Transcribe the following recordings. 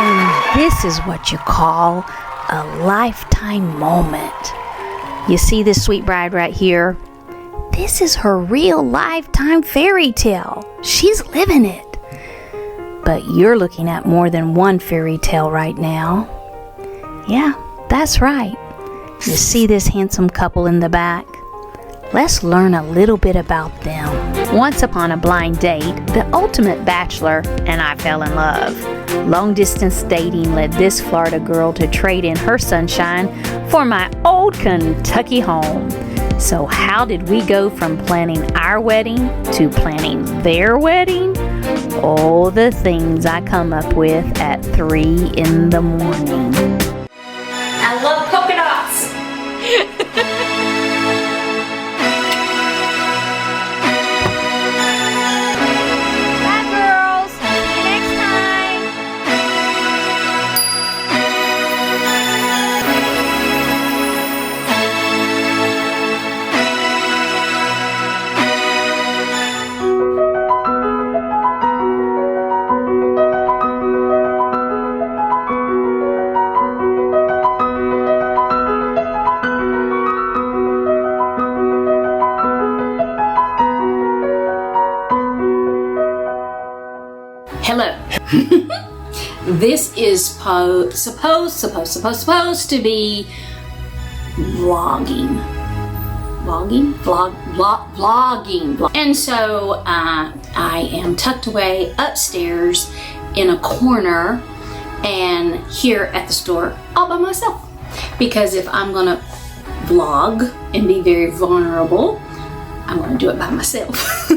And this is what you call a lifetime moment. You see this sweet bride right here? This is her real lifetime fairy tale. She's living it. But you're looking at more than one fairy tale right now. Yeah, that's right. You see this handsome couple in the back? Let's learn a little bit about them. Once upon a blind date, the ultimate bachelor and I fell in love. Long distance dating led this Florida girl to trade in her sunshine for my old Kentucky home. So how did we go from planning our wedding to planning their wedding? All the things I come up with at 3 in the morning. I love polka dots. Hello. This is supposed to be vlogging. And so I am tucked away upstairs in a corner and here at the store all by myself. Because if I'm gonna vlog and be very vulnerable, I'm gonna do it by myself.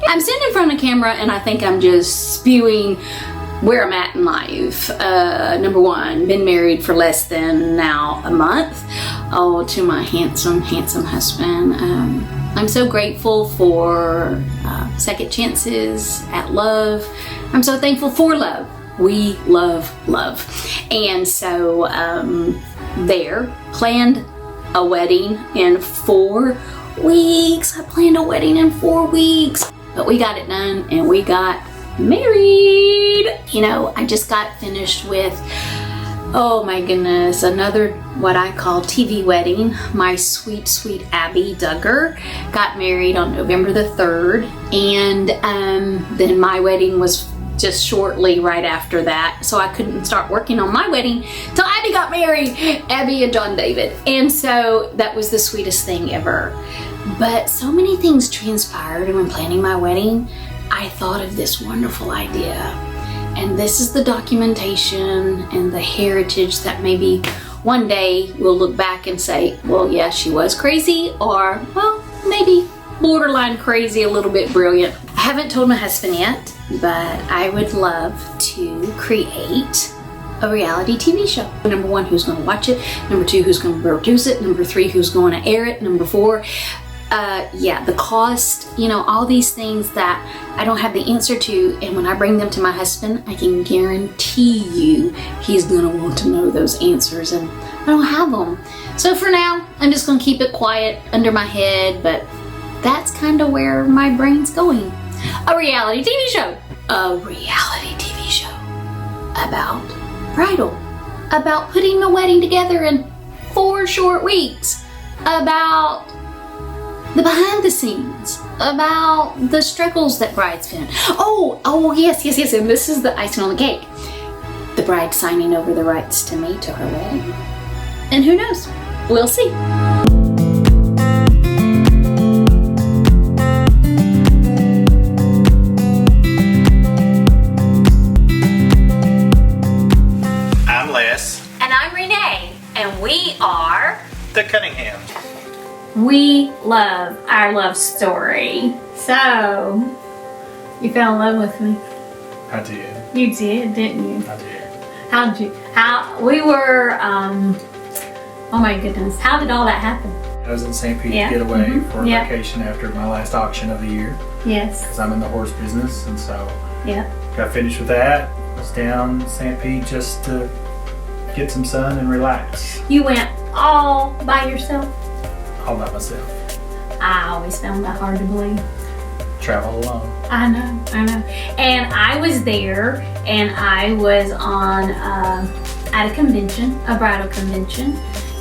I'm sitting in front of the camera and I think I'm just spewing where I'm at in life. Number one, been married for less than now a month. Oh, to my handsome husband. I'm so grateful for second chances at love. I'm so thankful for love. We love love. And so planned a wedding in 4 weeks. I planned a wedding in 4 weeks. But we got it done and we got married. You know, I just got finished with, oh my goodness, another what I call TV wedding. My sweet, sweet Abby Duggar got married on November the 3rd. And then my wedding was just shortly right after that. So I couldn't start working on my wedding till Abby got married, Abby and John David. And so that was the sweetest thing ever. But so many things transpired, and when planning my wedding, I thought of this wonderful idea. And this is the documentation and the heritage that maybe one day we'll look back and say, well, yeah, she was crazy, or, well, maybe borderline crazy, a little bit brilliant. I haven't told my husband yet, but I would love to create a reality TV show. Number one, who's going to watch it? Number two, who's going to produce it? Number three, who's going to air it? Number four, the cost, you know, all these things that I don't have the answer to, and when I bring them to my husband, I can guarantee you he's gonna want to know those answers, and I don't have them. So for now, I'm just gonna keep it quiet under my head, but that's kind of where my brain's going. A reality TV show. A reality TV show about bridal, about putting the wedding together in 4 short weeks, about the behind the scenes, about the struggles that brides face. Oh, yes, and this is the icing on the cake. The bride signing over the rights to me to her wedding. And who knows? We'll see. I'm Les. And I'm Renee. And we are The Cunningham. We love our love story. So, you fell in love with me. I did. You did, didn't you? I did. We were, oh my goodness, how did all that happen? I was in St. Pete to get away for a Yeah. vacation after my last auction of the year. Yes. Because I'm in the horse business, and so Yeah. got finished with that. Was down in St. Pete just to get some sun and relax. You went all by yourself? All by myself. I always found that hard to believe. travel alone. I know. And I was there, and I was on at a convention, a bridal convention,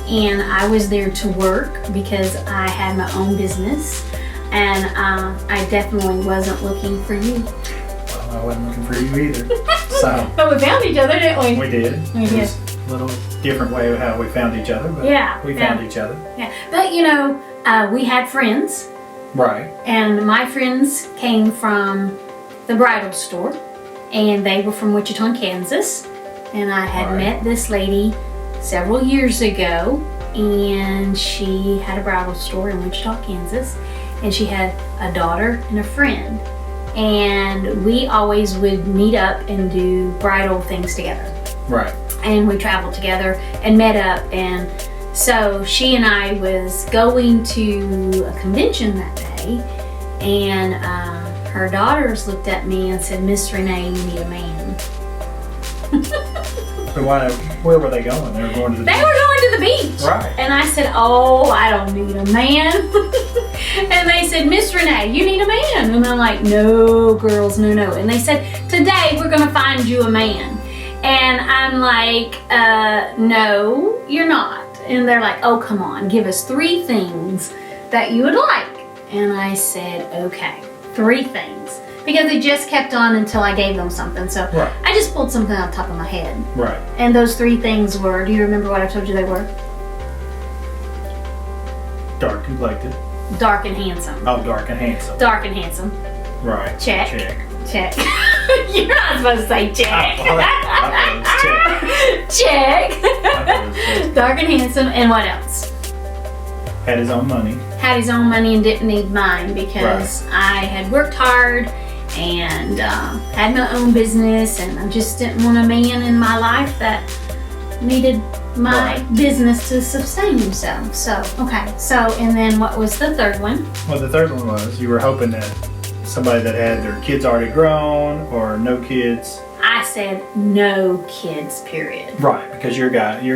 and I was there to work because I had my own business, and I definitely wasn't looking for you. Well, I wasn't looking for you either. So. But we found each other, didn't we? We did. We It did. was a little different way of how we found each other, but we found each other. Yeah, but we had friends. Right. And my friends came from the bridal store, and they were from Wichita, Kansas. And I had met this lady several years ago, and she had a bridal store in Wichita, Kansas, and she had a daughter and a friend. And we always would meet up and do bridal things together. Right. And we traveled together and met up, and so she and I was going to a convention that day, and her daughters looked at me and said, "Miss Renee, you need a man." But where were they going? They were going to the They beach. were going to the beach. Right. And I said, "Oh, I don't need a man." And they said, "Miss Renee, you need a man." And I'm like, "No, girls, no." And they said, "Today we're going to find you a man." And I'm like, "No, you're not." And they're like, "Oh, come on, give us 3 things that you would like." And I said, "Okay, 3 things." Because they just kept on until I gave them something. So I just pulled something out the top of my head. Right. And those 3 things were, do you remember what I told you they were? Dark complected. Dark and handsome. Oh, dark and handsome. Dark and handsome. Right. Check. Check. You're not supposed to say check. I thought it was Check. check. I thought it was check. Dark and handsome. And what else? Had his own money. Had his own money and didn't need mine because I had worked hard and had my own business, and I just didn't want a man in my life that needed my business to sustain himself. So, okay. So, and then what was the third one? Well, the third one was you were hoping that somebody that had their kids already grown or no kids. I said no kids, period. Right, because your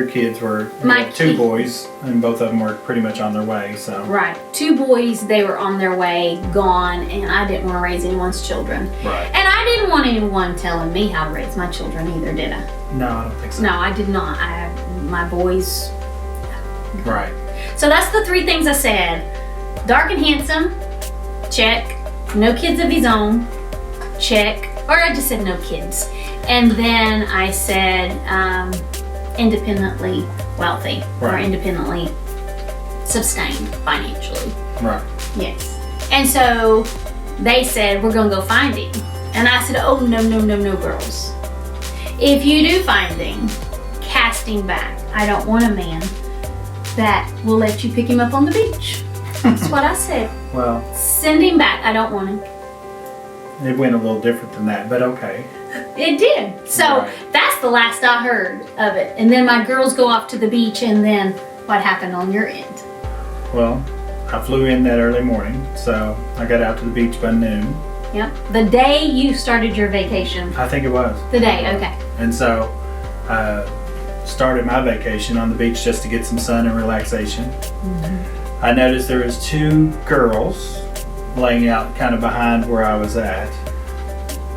kids were My 2 boys, and both of them were pretty much on their way. So Right. 2 boys, they were on their way, gone, and I didn't want to raise anyone's children. Right. And I didn't want anyone telling me how to raise my children either, did I? No, I don't think so. No, I did not. My boys. Right. So that's the 3 things I said. Dark and handsome, check. No kids of his own, check. Or I just said no kids. And then I said independently wealthy or independently sustained financially. Right. Yes. And so they said, "We're going to go find him." And I said, "Oh, no, girls. If you do find him, cast him back. I don't want a man that will let you pick him up on the beach." That's what I said. Well, Send him back. I don't want him. it went a little different than that, but okay. It did. So that's the last I heard of it. And then my girls go off to the beach, and then what happened on your end? Well, I flew in that early morning, so I got out to the beach by noon. Yep. The day you started your vacation. I think it was. The day, okay. And so I started my vacation on the beach just to get some sun and relaxation. Mm-hmm. I noticed there was 2 girls laying out kind of behind where I was at.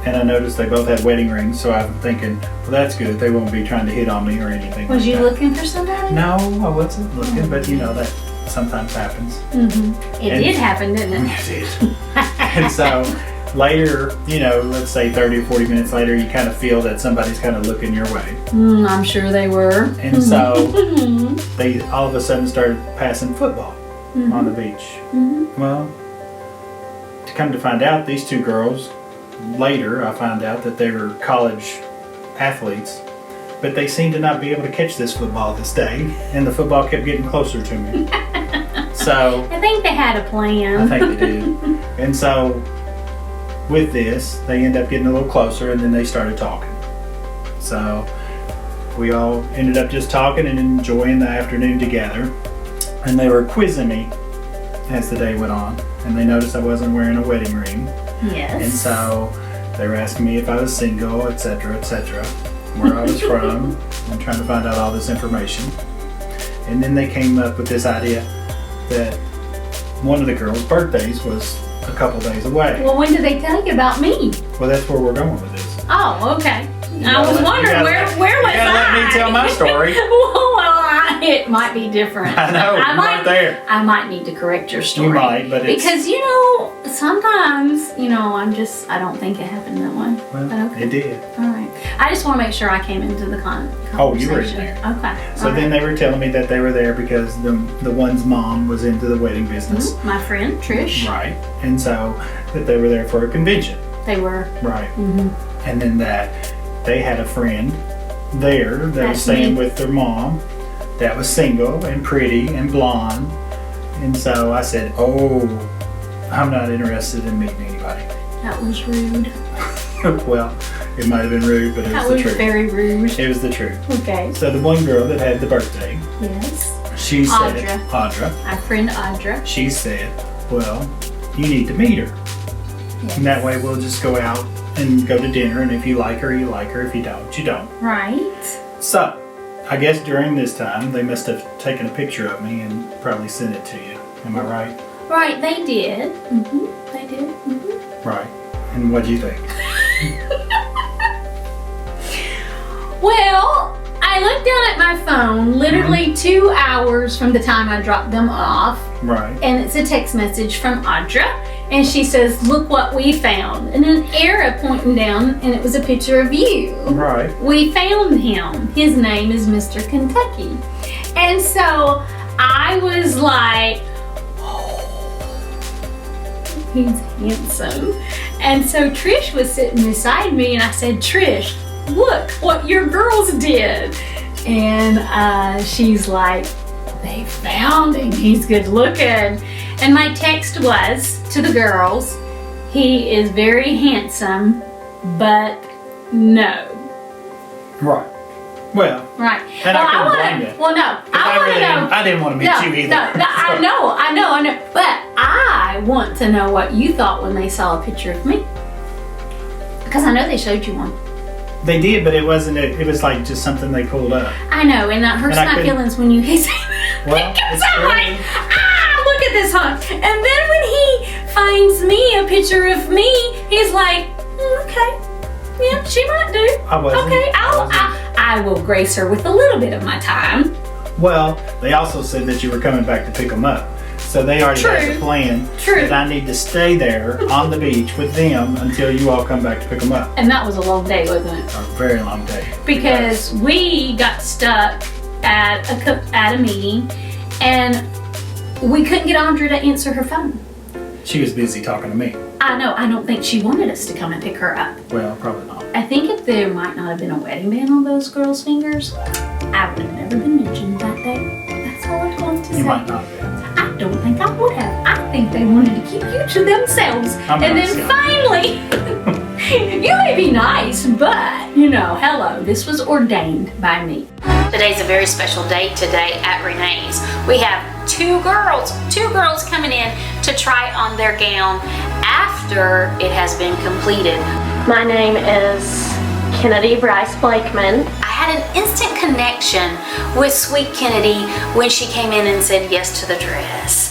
And I noticed they both had wedding rings, so I'm thinking, well, that's good. They won't be trying to hit on me or anything. Was like you that. looking for somebody? No, I wasn't looking, but you know that sometimes happens. Mm-hmm. It did happen, didn't it? It did. And so later, let's say 30 or 40 minutes later, you kind of feel that somebody's kind of looking your way. I'm sure they were. And so they all of a sudden started passing football on the beach. Mm-hmm. Well, to come to find out, these 2 girls, later I found out that they were college athletes, but they seemed to not be able to catch this football this day, and the football kept getting closer to me. So I think they had a plan. I think they did. And so with this, they end up getting a little closer, and then they started talking. So we all ended up just talking and enjoying the afternoon together. And they were quizzing me as the day went on, and they noticed I wasn't wearing a wedding ring. Yes. And so they were asking me if I was single, etc., where I was from, and trying to find out all this information. And then they came up with this idea that one of the girls' birthdays was a couple days away. Well, when did they tell you about me? Well, that's where we're going with this. Oh, okay. I was wondering where was I? You gotta let me tell my story. It might be different. I know, you weren't there. I might need to correct your story. You might, but it's... Because, sometimes, I don't think it happened that way. Well, but okay. It did. All right. I just want to make sure I came into the conversation. Oh, you were in there. Okay. So then they were telling me that they were there because the one's mom was into the wedding business. Mm-hmm. My friend, Trish. Right. And so that they were there for a convention. They were. Right. Mm-hmm. And then that they had a friend there that was staying with their mom that was single and pretty and blonde. And so I said, oh, I'm not interested in meeting anybody. That was rude. Well, it might have been rude, but it was the truth. That was very rude. It was the truth. Okay. So the one girl that had the birthday, yes, she said, Audra. Our friend Audra. She said, well, you need to meet her. Yes. And that way we'll just go out and go to dinner, and if you like her, you like her. If you don't, you don't. Right. So, I guess during this time, they must have taken a picture of me and probably sent it to you. Am I right? Right, they did. Mm-hmm. They did. Mm-hmm. Right. And what do you think? Well, I looked down at my phone literally 2 hours from the time I dropped them off. Right. And it's a text message from Audra. And she says, look what we found. And an arrow pointing down, and it was a picture of you. Right. We found him. His name is Mr. Kentucky. And so I was like, oh, he's handsome. And so Trish was sitting beside me, and I said, Trish, look what your girls did. And she's like, they found him. He's good looking. And my text was to the girls, he is very handsome, but no. Right. Well. Right. And I couldn't blame you. Well, no. I want to know. I didn't want to meet you either. No, I know. But I want to know what you thought when they saw a picture of me. Because I know they showed you one. They did, but it wasn't. It was like just something they pulled up. I know, and that hurts my feelings when you say that. Well, because I'm like, look at this hunk. And then when he finds me a picture of me, he's like, okay, yeah, she might do. I wasn't. Okay, I will grace her with a little bit of my time. Well, they also said that you were coming back to pick them up. So they already had a plan that I need to stay there on the beach with them until you all come back to pick them up. And that was a long day, wasn't it? A very long day. Because we got stuck at a meeting, and we couldn't get Andrea to answer her phone. She was busy talking to me. I know. I don't think she wanted us to come and pick her up. Well, probably not. I think if there might not have been a wedding band on those girls' fingers, I would have never been mentioned that day. That's all I'm going to say. You might not have been. I don't think I would have. I think they wanted to keep you to themselves. And then finally, you may be nice, but, hello, this was ordained by me. Today's a very special day today at Renee's. We have two girls coming in to try on their gown after it has been completed. My name is Kennedy Bryce Blakeman. I had an instant connection with Sweet Kennedy when she came in and said yes to the dress.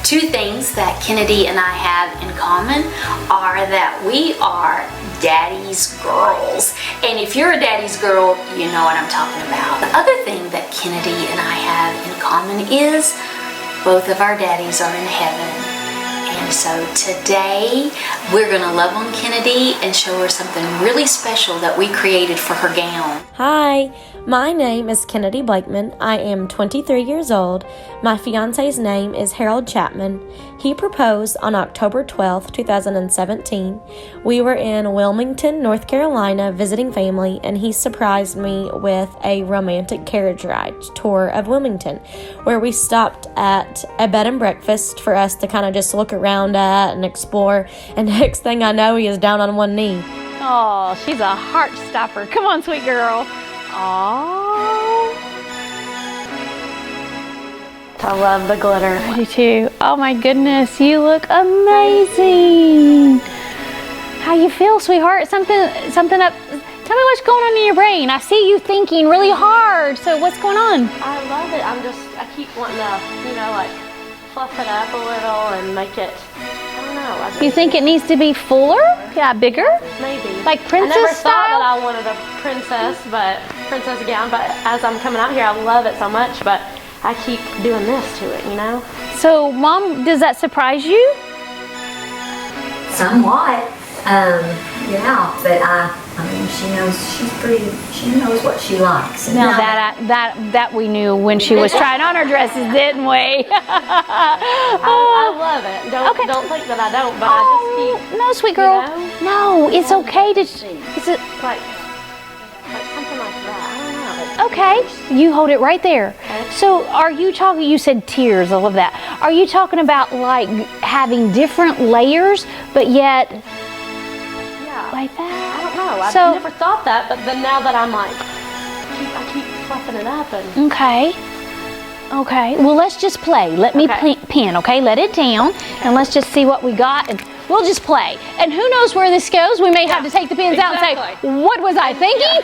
Two things that Kennedy and I have in common are that we are daddy's girls. And if you're a daddy's girl, you know what I'm talking about. The other thing that Kennedy and I have in common is both of our daddies are in heaven. And so today we're gonna love on Kennedy and show her something really special that we created for her gown. Hi, my name is Kennedy Blakeman. I am 23 years old. My fiance's name is Harold Chapman. He proposed on October 12th, 2017. We were in Wilmington, North Carolina visiting family, and he surprised me with a romantic carriage ride tour of Wilmington, where we stopped at a bed and breakfast for us to kind of just look around at and explore. And next thing I know, he is down on one knee. Oh, she's a heart stopper. Come on, sweet girl. Oh, I love the glitter. I do too. Oh my goodness, you look amazing. How you feel, sweetheart? Something up. Tell me what's going on in your brain. I see you thinking really hard. So what's going on? I love it. I keep wanting to, fluff it up a little and make it, I don't know. You think it needs to be fuller? Yeah, bigger? Maybe. Like princess I never style? thought that I wanted a princess gown, but as I'm coming out here, I love it so much, but I keep doing this to it, you know? So, Mom, does that surprise you? Somewhat, yeah, but I mean, she knows what she likes. And Now that we knew when she was trying on her dresses, didn't we? I love it. Don't think that I don't, but I just keep. No, sweet girl. You know? No, it's okay to. Is it Like something like that. I don't know. okay? You hold it right there. So, are you talking? You said tiers. I love that. Are you talking about like having different layers, but yet Yeah. like that? I don't know. I've So- never thought that, but then now that I'm like, I keep fluffing it up and. Okay. Okay. Well, let's just play. Let me Okay. pin. Okay. Let it down, and let's just see what we got, and we'll just play. And who knows where this goes? We may have to take the pins out and say, "What was I thinking?"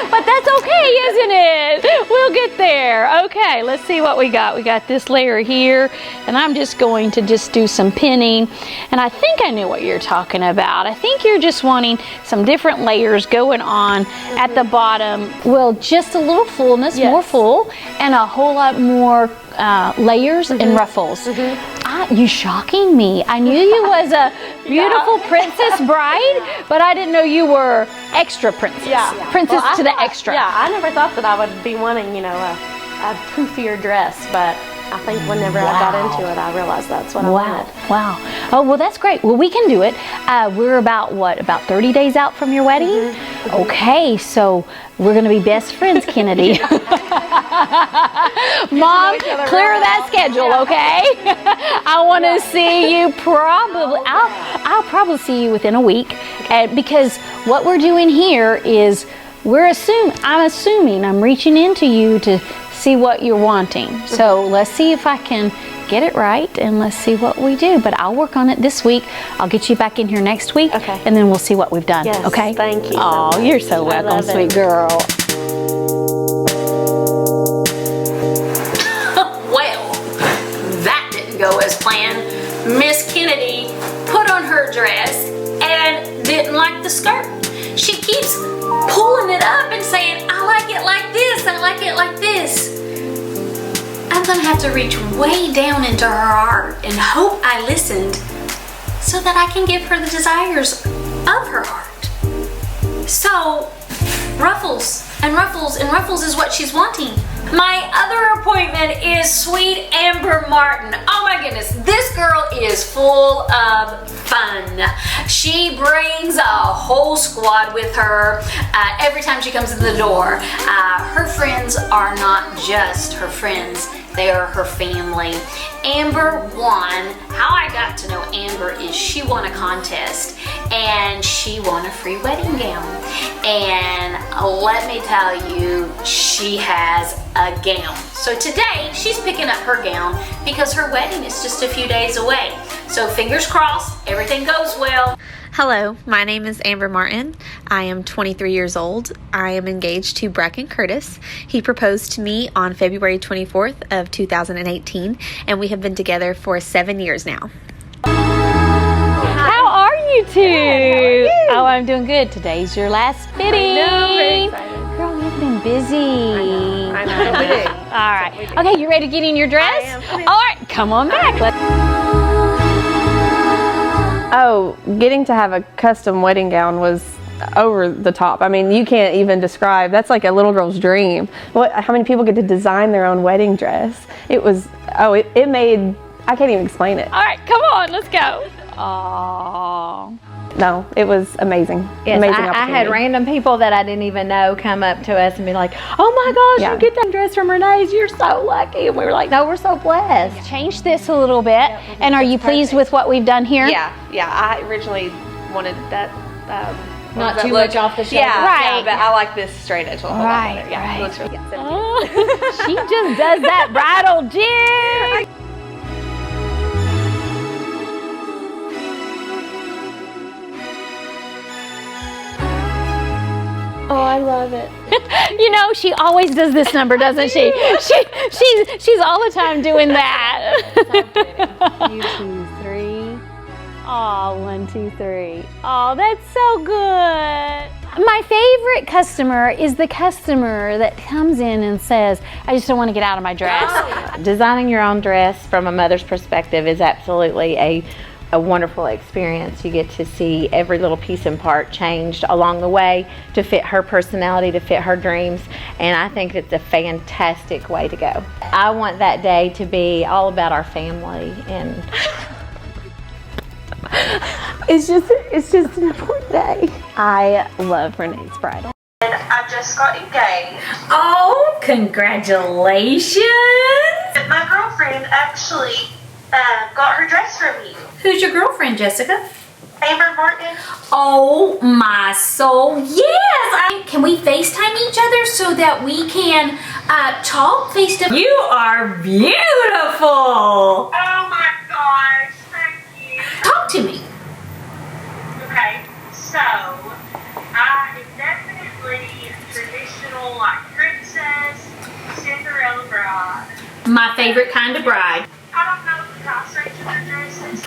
But that's okay, isn't it? We'll get there. Okay. Let's see what we got. We got this layer here, and I'm just going to just do some pinning. And I think I knew what you're talking about. I think you're just wanting some different layers going on at the bottom. Well, just a little fullness, more full, and a whole lot more layers and ruffles. You shocking me. I knew you was a beautiful princess bride, but I didn't know you were extra princess. Princess Well, to the extra. Yeah, I never thought that I would be wanting, a poofier dress, but I think whenever I got into it, I realized that's what I wanted. Wow. Oh, well, that's great. Well, we can do it. We're about 30 days out from your wedding? Okay, so we're going to be best friends, Kennedy. Mom, clear that schedule, okay? I want to see you probably, I'll probably see you within a week, because what we're doing here is I'm reaching into you to see what you're wanting. So let's see if I can get it right, and let's see what we do. But I'll work on it this week. I'll get you back in here next week, Okay. and then we'll see what we've done. Yes, Okay? thank you so Oh, much. you're so welcome, love sweet it. girl. Well, that didn't go as planned. Miss Kennedy put on her dress and didn't like the skirt. She keeps pulling it up and saying, I like it like this, I like it like this. I'm gonna have to reach way down into her heart and hope I listened so that I can give her the desires of her heart. So, ruffles and ruffles and ruffles is what she's wanting. My other appointment is sweet Amber Martin. Oh my goodness, this girl is full of fun. She brings a whole squad with her every time she comes in the door. Her friends are not just her friends, they are her family. Amber won. How I got to know Amber is she won a contest and she won a free wedding gown. And let me tell you, she has a gown. So today she's picking up her gown because her wedding is just a few days away. So fingers crossed, everything goes well. Hello, my name is Amber Martin. I am 23 years old. I am engaged to Bracken Curtis. He proposed to me on February 24th of 2018, and we have been together for 7 years now. How are you two? Oh, I'm doing good. Today's your last fitting. very excited. Girl, you've been busy. I know. We do. All right. Okay, you ready to get in your dress? I am. Come in. All right, come on back. Oh, getting to have a custom wedding gown was over the top. I mean, you can't even describe. That's like a little girl's dream. How many people get to design their own wedding dress? It made, I can't even explain it. All right, come on, let's go. Aww. No, it was amazing. Yes, amazing I had opportunity. random people that I didn't even know come up to us and be like, oh my gosh, Yeah. you get that dress from Renee's, you're so lucky. And we were like, no, we're so blessed. Change this a little bit. And are you pleased with what we've done here? Yeah. I originally wanted that. Not too much off the shoulder. Yeah, Right. but I like this straight edge a whole lot Right, better. Yeah, right. it looks really good. Oh, she just does that bridal jig. Oh, I love it. You know, she always does this number, doesn't she? She's all the time doing that. 1, 2, 3, Oh, 1, 2, 3. Oh, that's so good. My favorite customer is the customer that comes in and says, I just don't want to get out of my dress. Designing your own dress from a mother's perspective is absolutely a wonderful experience. You get to see every little piece and part changed along the way to fit her personality, to fit her dreams, and I think it's a fantastic way to go. I want that day to be all about our family, and it's just an important day. I love Renees Bridal. And I just got engaged. Oh, congratulations! My girlfriend actually got her dress from you. Who's your girlfriend, Jessica? Amber Martin. Oh my soul, yes! Can we FaceTime each other so that we can talk FaceTime? You are beautiful! Oh my gosh, thank you. Talk to me. Okay, so I am definitely traditional, like princess, Cinderella bride. My favorite kind of bride. I don't know the price range of their dresses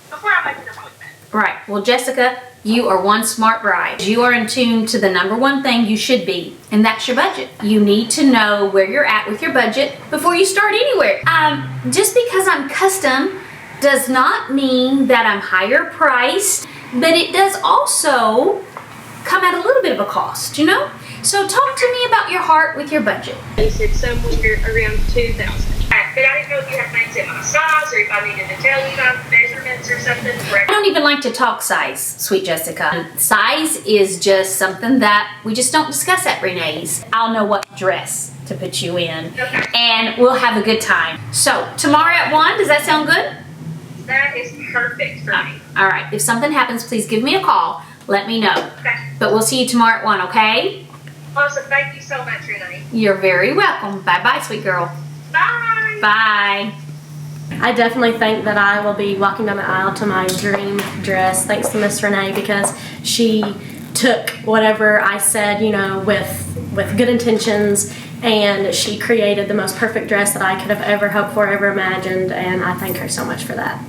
before I make an appointment. Right, well Jessica, you are one smart bride. You are in tune to the number one thing you should be, and that's your budget. You need to know where you're at with your budget before you start anywhere. Just because I'm custom does not mean that I'm higher priced, but it does also come at a little bit of a cost, you know? So talk to me about your heart with your budget. You said somewhere around 2,000. But I didn't know if you had things in my size or if I needed to tell you my measurements or something. I don't even like to talk size, sweet Jessica. Size is just something that we just don't discuss at Renee's. I'll know what dress to put you in, okay, and we'll have a good time. So tomorrow at 1, does that sound good? That is perfect for me. All right, if something happens, please give me a call. Let me know. Okay. But we'll see you tomorrow at 1, okay? Awesome, thank you so much, Renee. You're very welcome. Bye-bye, sweet girl. Bye. Bye. I definitely think that I will be walking down the aisle to my dream dress thanks to Miss Renee, because she took whatever I said, you know, with good intentions, and she created the most perfect dress that I could have ever hoped for, ever imagined, and I thank her so much for that.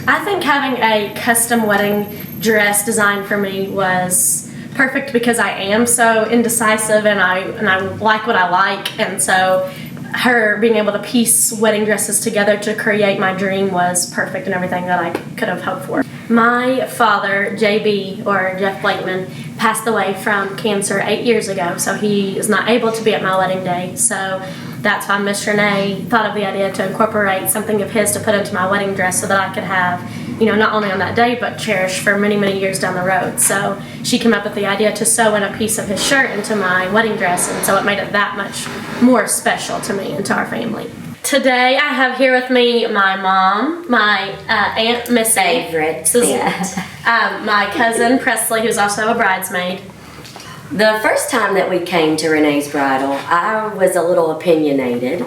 I think having a custom wedding dress designed for me was perfect because I am so indecisive and I like what I like, and so her being able to piece wedding dresses together to create my dream was perfect and everything that I could have hoped for. My father, JB, or Jeff Blakeman, passed away from cancer 8 years ago, so he is not able to be at my wedding day. So that's why Miss Renee thought of the idea to incorporate something of his to put into my wedding dress so that I could have, you know, not only on that day, but cherish for many, many years down the road. So she came up with the idea to sew in a piece of his shirt into my wedding dress, and so it made it that much more special to me and to our family. Today I have here with me my mom, my Aunt Missy, Favorite. my cousin Presley, who's also a bridesmaid. The first time that we came to Renee's Bridal, I was a little opinionated.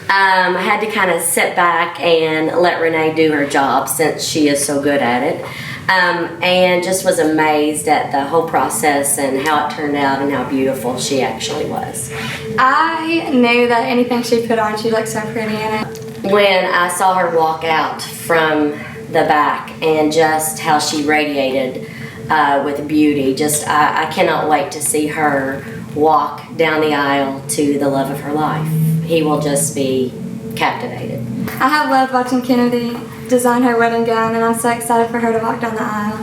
I had to kind of sit back and let Renee do her job since she is so good at it. And just was amazed at the whole process and how it turned out and how beautiful she actually was. I knew that anything she put on, she looked so pretty in it. When I saw her walk out from the back and just how she radiated with beauty, I cannot wait to see her walk down the aisle to the love of her life. He will just be captivated. I have loved watching Kennedy design her wedding gown, and I'm so excited for her to walk down the aisle.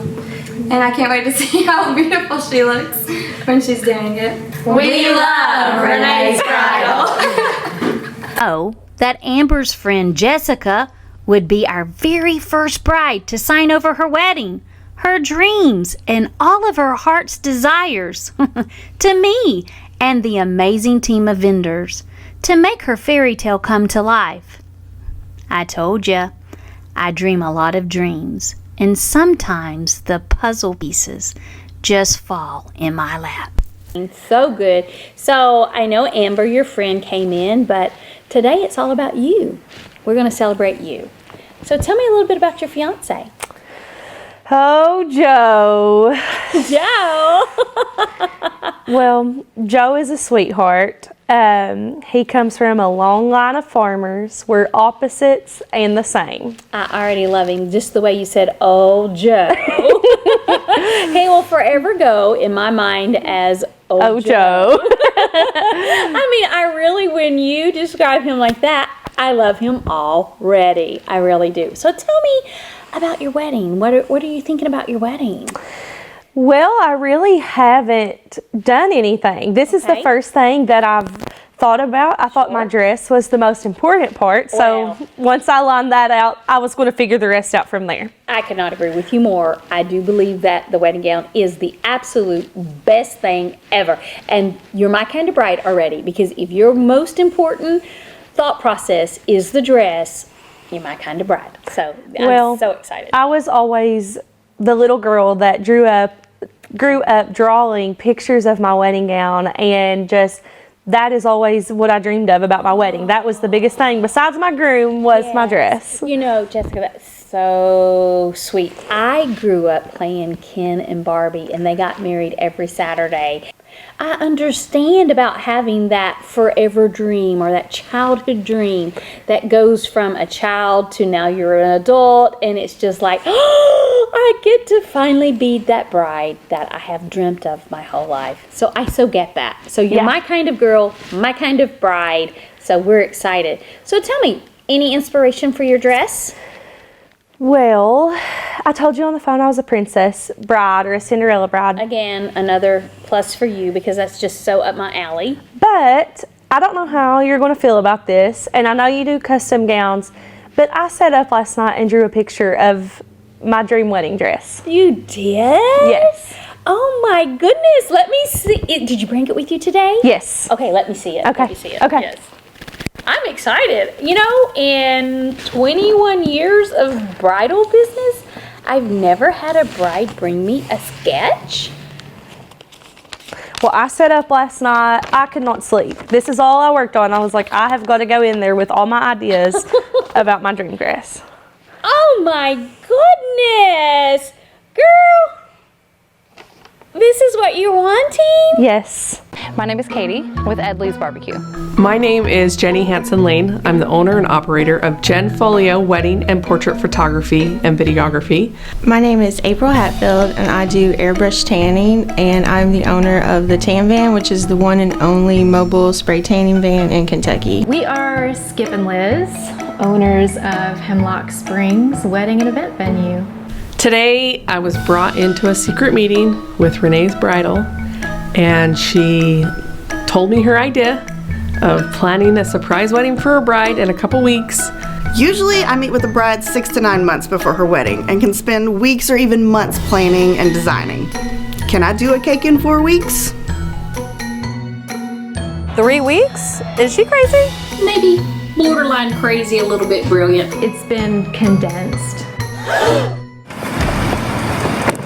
And I can't wait to see how beautiful she looks when she's doing it. We love Renee's Bridal. Oh, that Amber's friend Jessica would be our very first bride to sign over her wedding, her dreams, and all of her heart's desires to me and the amazing team of vendors to make her fairy tale come to life. I told ya, I dream a lot of dreams, and sometimes the puzzle pieces just fall in my lap. So good. So I know Amber, your friend, came in, but today it's all about you. We're going to celebrate you. So tell me a little bit about your fiance. Oh, Joe. Joe. Well, Joe is a sweetheart. He comes from a long line of farmers. We're opposites and the same. I already love him just the way you said, "Oh, Joe." He will forever go in my mind as "Oh, Joe." I mean, I really, when you describe him like that, I love him already. I really do. So tell me about your wedding. What are you thinking about your wedding? Well, I really haven't done anything. This is the first thing that I've thought about. I thought my dress was the most important part. So once I lined that out, I was going to figure the rest out from there. I could not agree with you more. I do believe that the wedding gown is the absolute best thing ever. And you're my kind of bride already, because if your most important thought process is the dress, you're my kind of bride. So I'm so excited. I was always the little girl that grew up drawing pictures of my wedding gown, and just that is always what I dreamed of about my wedding. That was the biggest thing besides my groom was my dress. You know, Jessica, that's so sweet. I grew up playing Ken and Barbie, and they got married every Saturday. I understand about having that forever dream or that childhood dream that goes from a child to now you're an adult, and it's just like, oh, I get to finally be that bride that I have dreamt of my whole life. So I so get that. So you're my kind of girl, my kind of bride, so we're excited. So tell me, any inspiration for your dress? Well, I told you on the phone I was a princess bride or a Cinderella bride. Again, another plus for you because that's just so up my alley. But I don't know how you're going to feel about this, and I know you do custom gowns, but I sat up last night and drew a picture of my dream wedding dress. You did? Yes. Oh my goodness, let me see it. Did you bring it with you today? Yes. Okay, let me see it. Okay. Let me see it. Okay. Yes. I'm excited. You know, in 21 years of bridal business, I've never had a bride bring me a sketch. Well, I sat up last night. I could not sleep. This is all I worked on. I was like, I have got to go in there with all my ideas about my dream dress. Oh my goodness. Girl, this is what you're wanting? Yes. My name is Katie with Ed Lee's Barbecue. My name is Jenny Hansen-Lane. I'm the owner and operator of Jen Folio Wedding and Portrait Photography and Videography. My name is April Hatfield, and I do airbrush tanning, and I'm the owner of the Tan Van, which is the one and only mobile spray tanning van in Kentucky. We are Skip and Liz, owners of Hemlock Springs Wedding and Event Venue. Today I was brought into a secret meeting with Renees Bridal, and she told me her idea of planning a surprise wedding for her bride in a couple weeks. Usually I meet with the bride 6 to 9 months before her wedding and can spend weeks or even months planning and designing. Can I do a cake in 4 weeks? 3 weeks? Is she crazy? Maybe borderline crazy, a little bit brilliant. It's been condensed.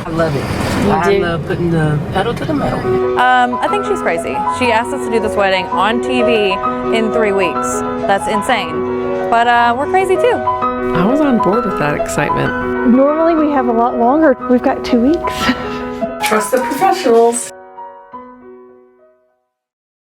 I love it. I love putting the pedal to the metal. I think she's crazy. She asked us to do this wedding on TV in 3 weeks. That's insane. But we're crazy too. I was on board with that excitement. Normally we have a lot longer. We've got 2 weeks. Trust the professionals.